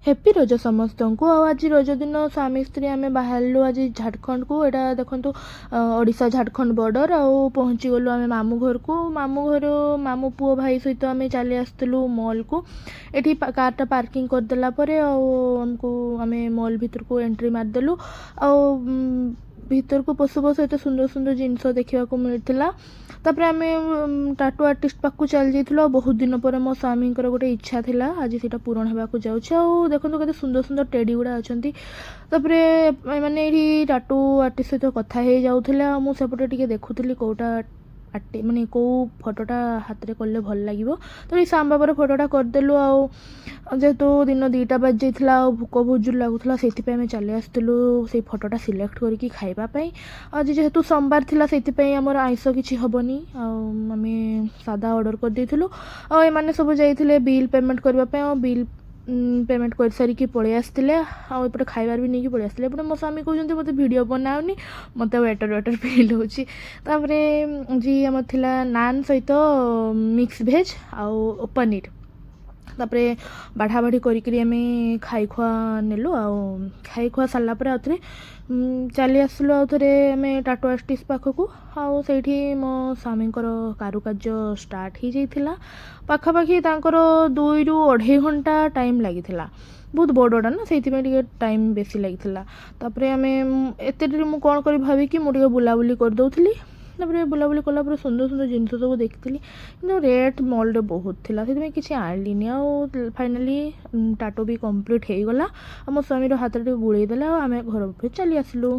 Happy रज समस्त को आज रज दिन स्वामी स्त्री आम बाहर आज झारखंड को यहाँ देखो ओडिशा झारखंड बॉर्डर आउ पहुँची गलु आम मामू घर को मामू पुओ भाई सहित आम चली आसलु मॉल को ये कारटा पार्किंग करदेला आमको आम मॉल भीतर को एंट्री मारदेलु आ भीतर को पशु पशु एत सुंदर सुंदर जिनस देखा मिलता तापर आम टाटू आर्टिस्ट पाक चल जाइल बहुत दिन पर मो स्वामी गोटे इच्छा थी आज से पूरण होगा जाऊँ देखो के सुंदर सुंदर टेडी गुड़ा अच्छा मैंने ये टाटू आर्टिस्ट सहित कथा हो जाऊला मुझे टे देखुली कौटा माने कौ फटोटा हाथ में कले भल लगे तो ये श्याम बाबार फटोटा करदेलु जेहेतु दिन 2टा बाज जाइए भोक बहुत जोर लगुला से चली आसलु से फटोटा सिलेक्ट करके खावाई आज जेहेतु सोमवार थिला से आमर आइंस किसी हेनी आम सादा ऑर्डर कर देलु आने सब जाइए बिल पेमेंट करने बिल पेमेंट कर सारिकी पलि आसते आउटे खाइबार भी नहीं पलि आसते एपटे मो स्वामी कहते मत वीडियो बनाऊनी मत वेटर फिल होपर जी आम थिला नान सहित मिक्स भेज आउ पनीर तापर बाढ़ा बाढ़ी करी खाई खुआ नेलु खाई खुआ सारापर आउ थे चली आसलु आउ थे आम टाटू आर्टिस्ट पाखक आउ से मो स्वामी कारुकार्य स्टार्ट हो जाइला पाखापाखि 2 ରୁ 2.5 घंटा टाइम लगी बहुत बड़टा ना से टाइम बेसी लगी आम एत कौन कर भाविकी मुझे बुलाबुली करदे बुलाबुली कलापर सुंदर सुंदर जिन सब देखी कि रेट मॉल रे बहुत थिला से किसी आनलिनी फाइनाली टाटो भी कंप्लीट हो गला मो स्वामी हाथ गुड़े देला आम घर चली आसलु।